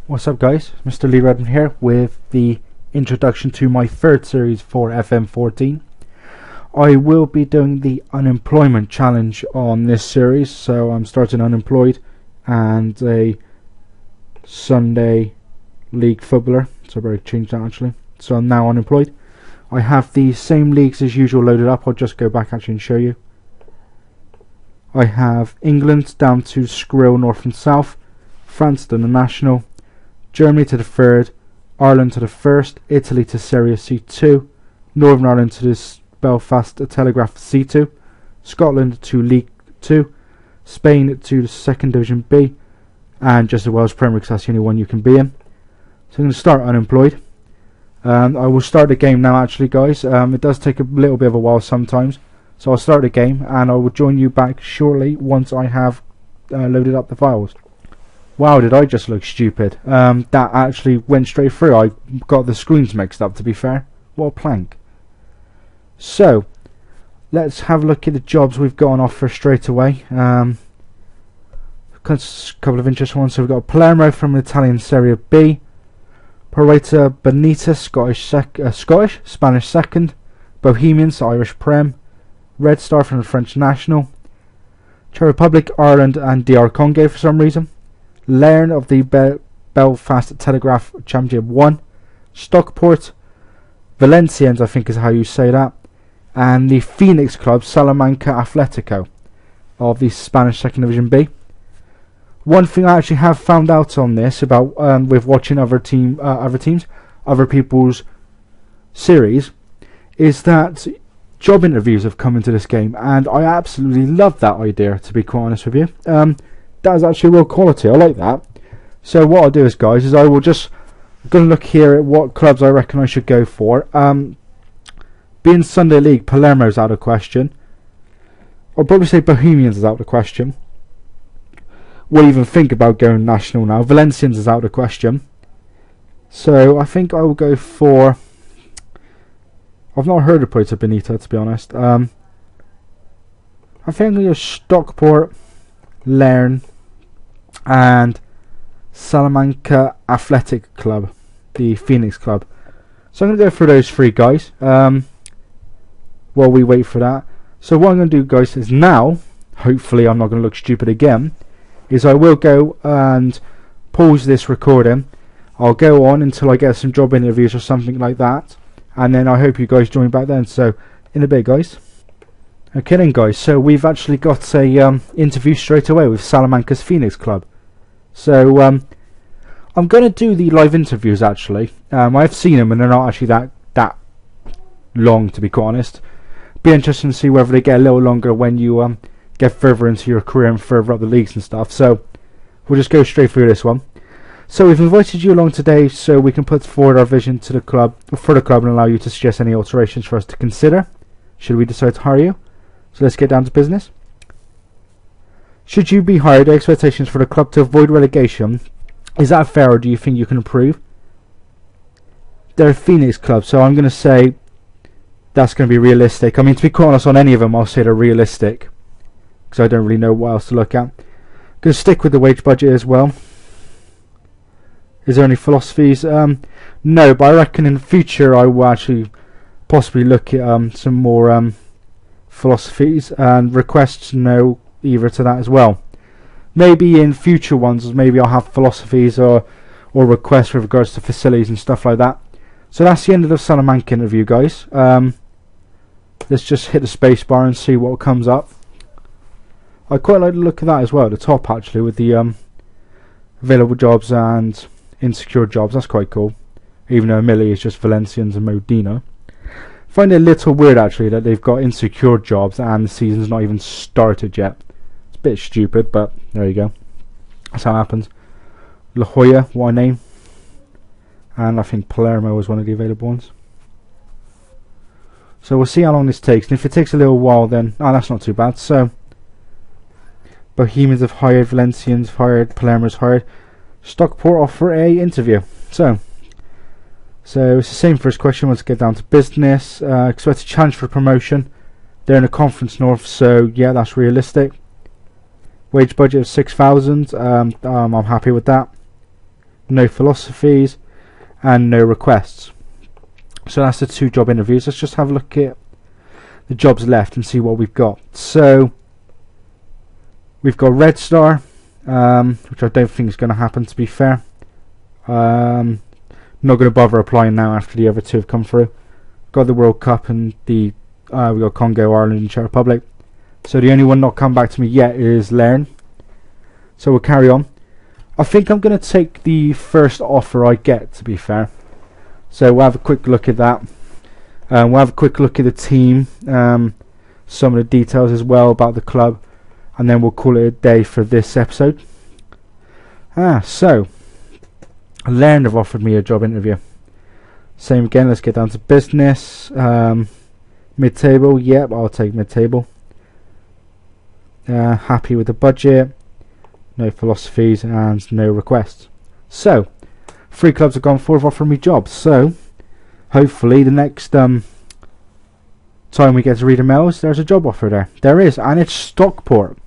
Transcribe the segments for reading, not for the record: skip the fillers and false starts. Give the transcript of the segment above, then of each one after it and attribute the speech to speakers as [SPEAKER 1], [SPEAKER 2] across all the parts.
[SPEAKER 1] What's up guys, Mr. Lee Redmond here with the introduction to my third series for FM14. I will be doing the unemployment challenge on this series, so I'm starting unemployed and a Sunday league footballer, so I better change that actually. So I'm now unemployed. I have the same leagues as usual loaded up. I'll just go back actually and show you. I have England down to Skrill North and South, France to the National, Germany to the third, Ireland to the first, Italy to Serie C2, Northern Ireland to the Belfast Telegraph C2, Scotland to League 2, Spain to the second Division B, and just the Welsh Premier because that's the only one you can be in. So I'm going to start unemployed. I will start the game now actually guys. It does take a little bit of a while sometimes, so I'll start the game and I will join you back shortly once I have loaded up the files. Wow, did I just look stupid? That actually went straight through. I got the screens mixed up, to be fair. What a plank. So, let's have a look at the jobs we've got on offer straight away. A couple of interesting ones. So we've got Palermo from Italian Serie B, Porreta Benitez, Scottish, Spanish second, Bohemians, Irish Prem, Red Star from the French National, Czech Republic, Ireland and DR Congo for some reason, Lairn of the Belfast Telegraph Championship 1, Stockport, Valenciennes I think is how you say that, and the Phoenix Club Salamanca Atletico of the Spanish Second Division B. One thing I actually have found out on this about with watching other people's series is that job interviews have come into this game, and I absolutely love that idea, to be quite honest with you. That is actually real quality. I like that. So what I'll do is guys is I will just going to look here at what clubs I reckon I should go for. Being Sunday League, Palermo's out of question. I'll probably say Bohemians is out of question. We'll even think about going national now. Valenciennes is out of question. So I think I will go for... I've not heard of Porreta Benitez, to be honest. I think I'm going to go Stockport, Lairn and Salamanca Athletic Club, the Phoenix Club. So I'm going to go for those three guys while we wait for that. So what I'm going to do guys is now, hopefully I'm not going to look stupid again, is I will go and pause this recording. I'll go on until I get some job interviews or something like that, and then I hope you guys join back then. So in a bit guys. Okay then guys, so we've actually got a interview straight away with Salamanca's Phoenix Club. So I'm going to do the live interviews actually. I've seen them and they're not actually that long, to be quite honest. Be interesting to see whether they get a little longer when you get further into your career and further up the leagues and stuff. So we'll just go straight through this one. So we've invited you along today so we can put forward our vision to the club and allow you to suggest any alterations for us to consider should we decide to hire you. So let's get down to business. Should you be hired, expectations for the club to avoid relegation, is that fair or do you think you can improve? They're a Phoenix Club, so I'm going to say that's going to be realistic. I mean, to be quite honest, on any of them I'll say they're realistic because I don't really know what else to look at. Going to stick with the wage budget as well. Is there any philosophies? No, but I reckon in the future I will actually possibly look at some more philosophies and requests no either to that as well. Maybe in future ones maybe I'll have philosophies or requests with regards to facilities and stuff like that. So that's the end of the Salamanca interview guys. Let's just hit the space bar and see what comes up. I quite like the look of that as well at the top actually, with the available jobs and insecure jobs. That's quite cool, even though Millie is just Valenciennes and Modena. I find it a little weird actually that they've got insecure jobs and the season's not even started yet. It's a bit stupid, but there you go. That's how it happens. La Jolla, what a name. And I think Palermo was one of the available ones. So we'll see how long this takes, and if it takes a little while then, oh, that's not too bad. So Bohemians have hired, Valenciennes have hired, Palermo's hired. Stockport offer a interview. So it's the same first question. Let's get down to business. Expect a challenge for promotion. They're in a conference north, so yeah, that's realistic. Wage budget of 6,000. I'm happy with that. no philosophies, and no requests. So that's the 2 job interviews. Let's just have a look at the jobs left and see what we've got. So we've got Red Star, which I don't think is going to happen, to be fair. Not going to bother applying now after the other 2 have come through. Got the World Cup and the we got Congo, Ireland and Czech Republic. So the only one not come back to me yet is Lairn. So we'll carry on. I think I'm going to take the first offer I get, to be fair. So we'll have a quick look at that. We'll have a quick look at the team, some of the details as well about the club, and then we'll call it a day for this episode. So Lairn have offered me a job interview. Same again, let's get down to business. Mid-table, yep, I'll take mid-table. Happy with the budget, no philosophies and no requests. So 3 clubs have gone forward offering me jobs, so hopefully the next time we get to read the mails there's a job offer there. There is, and it's Stockport.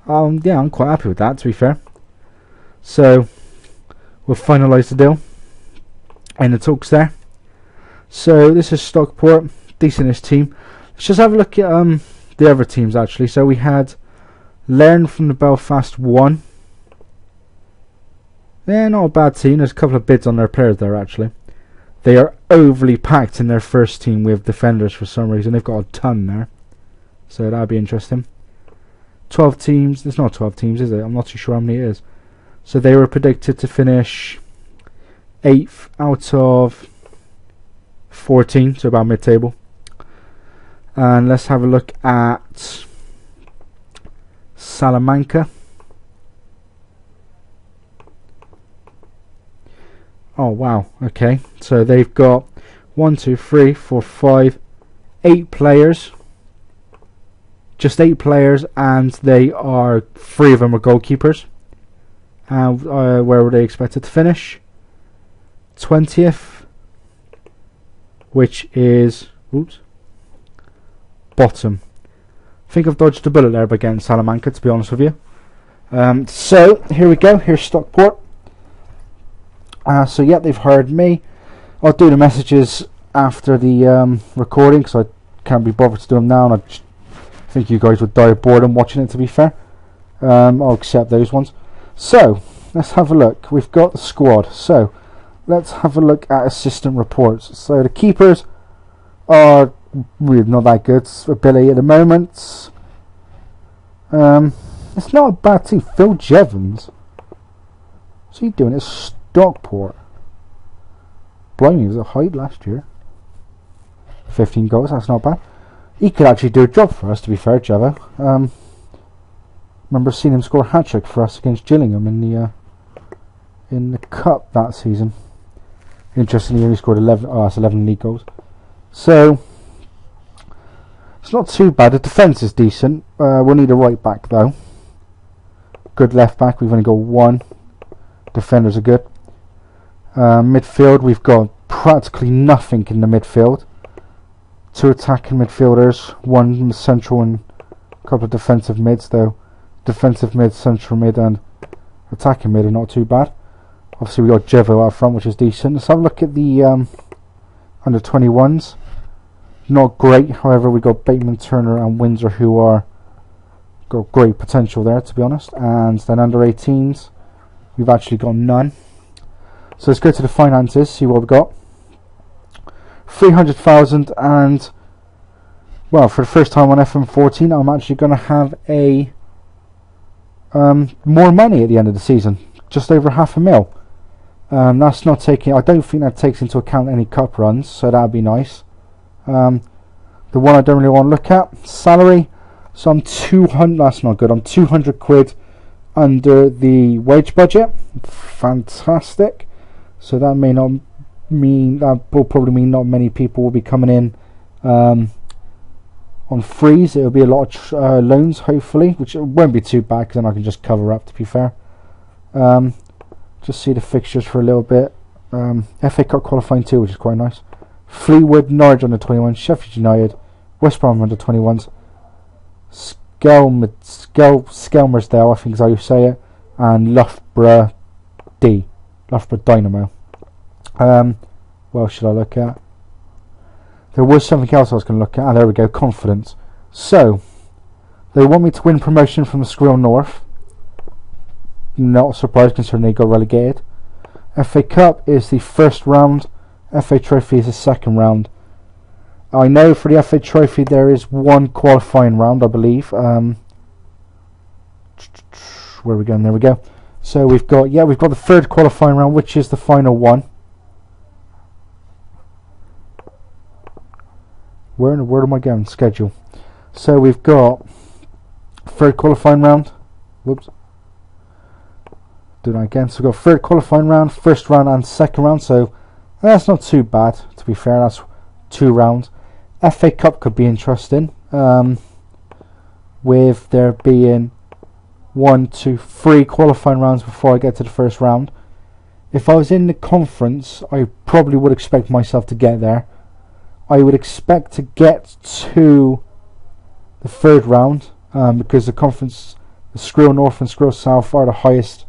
[SPEAKER 1] Yeah, I'm quite happy with that, to be fair. So we'll finalise the deal and the talks there. So this is Stockport, decentish team. Let's just have a look at the other teams actually. So we had Lairn from the Belfast 1. They're not a bad team. There's a couple of bids on their players there actually. They are overly packed in their first team with defenders for some reason. They've got a ton there, so that'll be interesting. 12 teams. There's not 12 teams, is it? I'm not too sure how many it is. So they were predicted to finish 8th out of 14, so about mid-table. And let's have a look at Salamanca. Oh wow, okay, so they've got 1, 2, 3, 4, 5, 8 players. Just 8 players, and they are 3 of them are goalkeepers. And where were they expected to finish? 20th, which is bottom. I think I've dodged a bullet there by getting Salamanca, to be honest with you. So here we go. Here's Stockport. So yeah, they've heard me. I'll do the messages after the recording because I can't be bothered to do them now, and I think you guys would die of boredom watching it, to be fair. I'll accept those ones. So let's have a look. We've got the squad. So let's have a look at assistant reports. So the keepers are really not that good. Ability at the moment. It's not a bad team. Phil Jevons. What's he doing? It's Stockport. Blimey, he was at Hyde last year. 15 goals, that's not bad. He could actually do a job for us, to be fair, Jevo. Remember seeing him score a hat-trick for us against Gillingham in the cup that season. Interestingly, he only scored 11. Oh, that's 11 league goals. So it's not too bad. The defence is decent. We'll need a right back though. Good left back. We've only got 1. Defenders are good. Midfield, we've got practically nothing in the midfield. 2 attacking midfielders, 1 central and a couple of defensive mids though. Defensive mid, central mid and attacking mid are not too bad. Obviously we got Jevo out front, which is decent. Let's have a look at the under 21s. Not great, however we got Bateman, Turner and Windsor who are got great potential there, to be honest. And then under 18s we've actually got none. So let's go to the finances, see what we've got. 300,000, and well, for the first time on FM14 I'm actually going to have a more money at the end of the season, just over £500,000. That's not taking, I don't think that takes into account any cup runs, so that'd be nice. The one I don't really want to look at, salary, so I'm 200, that's not good, I'm 200 quid under the wage budget. Fantastic. So that may not mean, that will probably mean not many people will be coming in on freeze. It will be a lot of loans, hopefully, which won't be too bad because then I can just cover up, to be fair. Just see the fixtures for a little bit. FA Cup qualifying 2, which is quite nice. Fleetwood, Norwich under 21, Sheffield United, West Brom under 21s, Skelmersdale, I think is how you say it, and Loughborough D. Loughborough Dynamo. What else should I look at? There was something else I was going to look at. There we go, confidence. So, they want me to win promotion from the Skrill North. Not surprised considering they got relegated. FA Cup is the first round. FA Trophy is the second round. I know for the FA Trophy there is one qualifying round, I believe. Where are we going? There we go. So we've got the third qualifying round, which is the final one. Where am I going? Schedule. So we've got third qualifying round. Whoops. Do that again. So we've got third qualifying round, first round and second round. So that's not too bad, to be fair. That's 2 rounds. FA Cup could be interesting. With there being 1, 2, 3 qualifying rounds before I get to the first round. If I was in the conference, I probably would expect myself to get there. I would expect to get to the third round because the conference, the Skrill North and Skrill South are the highest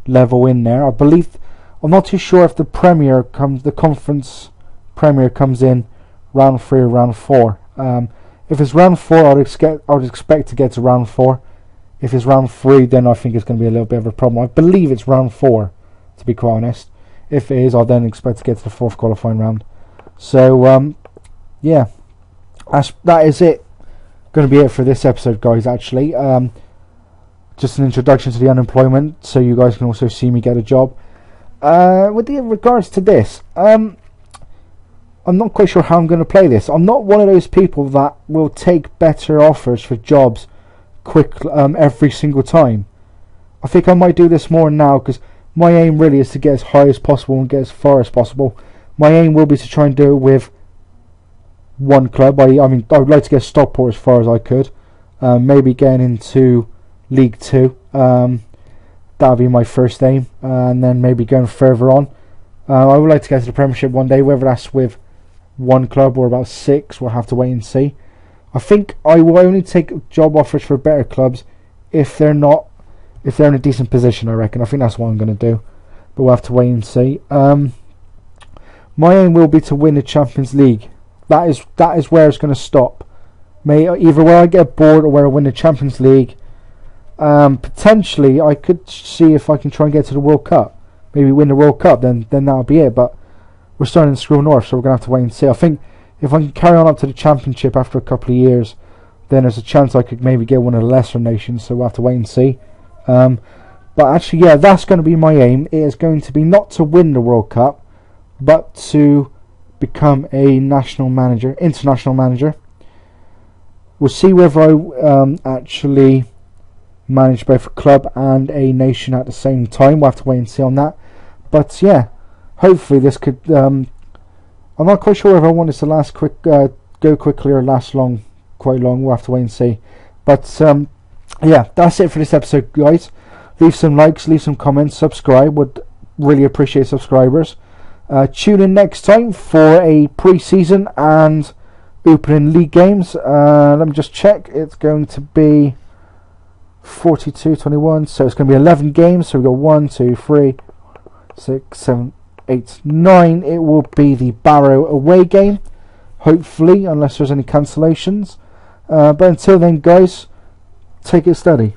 [SPEAKER 1] level in there. I believe, I'm not too sure if the conference Premier comes in round 3 or round 4. If it's round 4, I would expect to get to round 4. If it's round 3, then I think it's going to be a little bit of a problem. I believe it's round 4, to be quite honest. If it is, I'll then expect to get to the 4th qualifying round. So, yeah, that is it. Going to be it for this episode, guys, actually. Just an introduction to the unemployment, so you guys can also see me get a job. With regards to this, I'm not quite sure how I'm going to play this. I'm not one of those people that will take better offers for jobs every single time. I think I might do this more now, because my aim really is to get as high as possible and get as far as possible. My aim will be to try and do it with one club. I mean, I would like to get Stockport as far as I could. Maybe getting into League 2. That would be my first aim. And then maybe going further on. I would like to get to the Premiership one day, whether that's with one club or about 6. We'll have to wait and see. I think I will only take job offers for better clubs if they're in a decent position, I reckon. I think that's what I'm going to do. But we'll have to wait and see. My aim will be to win the Champions League. That is where it's going to stop. Either where I get bored or where I win the Champions League. Potentially, I could see if I can try and get to the World Cup. Maybe win the World Cup, then that'll be it. But we're starting in Skrill North, so we're going to have to wait and see. I think if I can carry on up to the Championship after a couple of years, then there's a chance I could maybe get one of the lesser nations, so we'll have to wait and see. But actually, yeah, that's going to be my aim. It is going to be not to win the World Cup, but to become a international manager. We'll see whether I actually manage both a club and a nation at the same time. We'll have to wait and see on that. But yeah, hopefully this could. I'm not quite sure if I want this to last go quickly or last quite long. We'll have to wait and see. But yeah, that's it for this episode, guys. Leave some likes, leave some comments, subscribe. Would really appreciate subscribers. Tune in next time for a pre-season and opening league games. Let me just check. It's going to be 42-21, so it's going to be 11 games. So we've got 1, 2, 3, 6, 7, 8, 9. It will be the Barrow away game, hopefully, unless there's any cancellations. But until then, guys, take it steady.